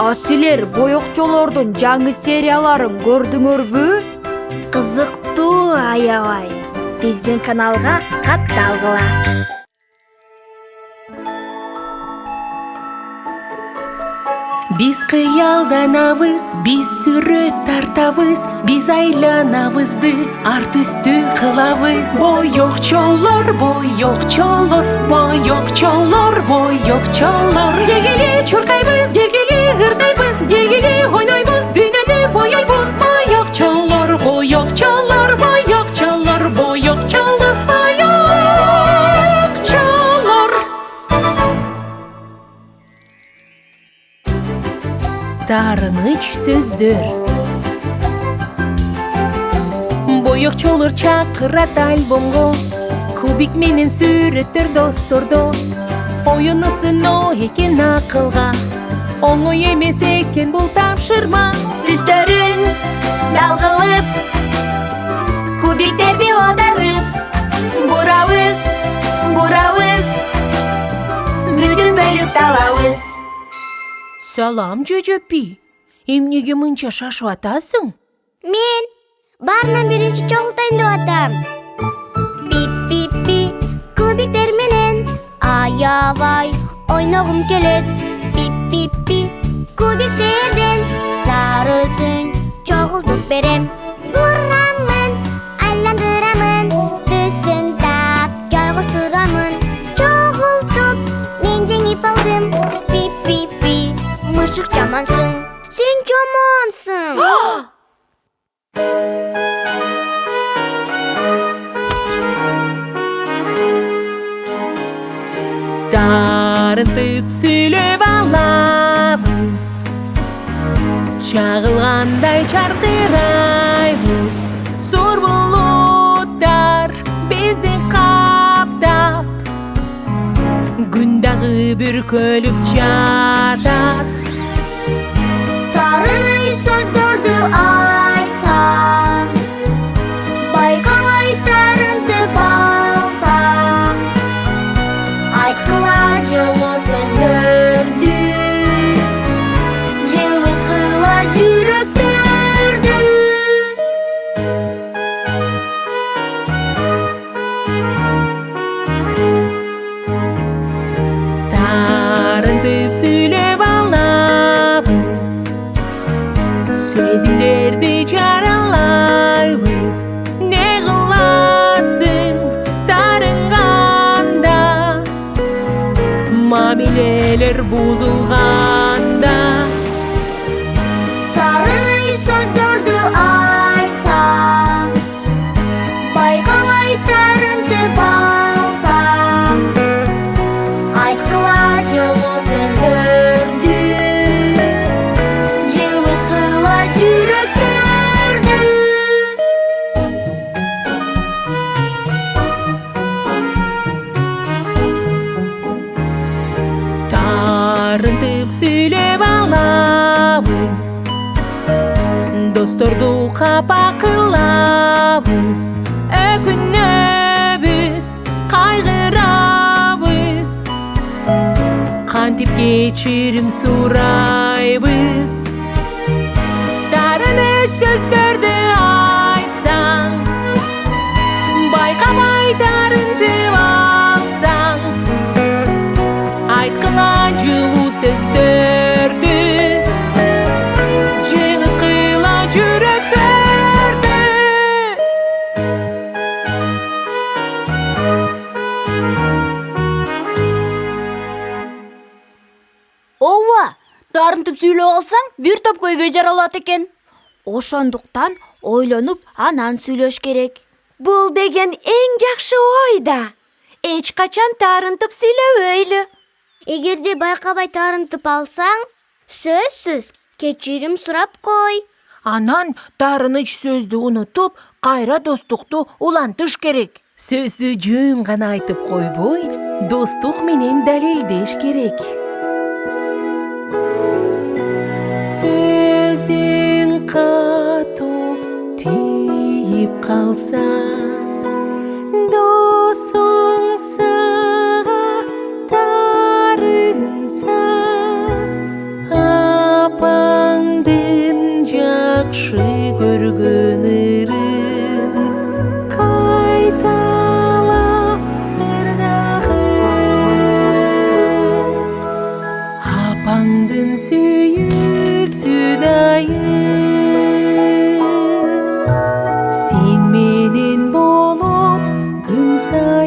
Силер боёкчолордун жаңы серияларын көрдүңөрбү? Кызыктуу аябай. Биздин каналга катталгыла. Биз кыялданабыз, биз сүрөт тартабыз, биз айланабызды арт үстү кылабыз. Боёкчолор, боёкчолор, боёкчолор, боёкчолор. Келгиле чуркайбыз, келгиле ырдайбыз, келгиле ойнойбуз, дүйнөнү боёйбуз. Боёкчолор, боёкчолор, боёкчолор, боёкчолор, боёкчолор. Таарыныч сөздөр. Боёкчолор чакырат альбомго, кубик менен сүрөттөр достордо. Оюну сыноо экен акылга, оңой эмес экен бул тапшырма. Түстөрүн далгылып, кубиктерди одарып, бурабыз, бурабыз, бүтүн бөлүп табабыз. Салам, жөжөпи. Эмнеге мынча шашып атасың? Мен баарынан биринчи жолу деп атам. Пип-пип-пи, кубиктер менен аябай ойногум келет. Пип-пип-пи, кубиктерден сарысын чогултуп берем. Бурамын, айландырамын, түсүн тап жайгыштырамын. Чогултуп мен жеңип алдым. Пип-пип-пи, мышык жамансың, сен жамансың. Тарынтып сүйлөп алабыз, чагылгандай чаркырайбыз. Зор булуттар бизди каптап, күн дагы бүркөлүп жатат. Тарыныч сөздөрдү айтсаң, байкабай тарынтып алсаң, айткыла жылуу сөздөрдү, жылыткыла жүрөктөрдү. Тарынтып сүйлөп алабыз, сөзүңдөрдү жаралайбыз. Не кыласың тарынганда, мамилелер бузулганда. Тарыныч сөздөрдү айтсаң, байкабай тарынтып алсаң, айткыла жылуу сөздөрдү, жылыткыла жүрөктөрдү. Тарынтып сүйлөп алабыз, досторду капа кылабыз. Өкүнөбүз, кайгырабыз, кантип кечирим сурайбыз. Тарыныч сөздөрдү айтсаң, байкабай тарынтып алсаң, айткыла жылуу сөздөрдү, жылыткыла жүрөктөрдү. Ооба, тарынтып сүйлөп алсаң, бир топ көйгөй жаралат экен. Ошондуктан ойлонуп анан сүйлөш керек. Бул деген эң жакшы ой да. Эч качан тарынтып сүйлөбөйлү. Эгерде байкабай тарынтып алсаң, сөзсүз кечирим сурап кой. Анан тарыныч сөздү унутуп, кайра достукту улантыш керек. Сөздү жөн гана айтып койбой, достук менен далилдеш керек. Сөзүң катуу тийип калса, досуң сага тарынса, жакшы көргөнөрүн кайтала ыр дагы. Апаңдын сүйүүсү дайым сен менен болот күн сайын.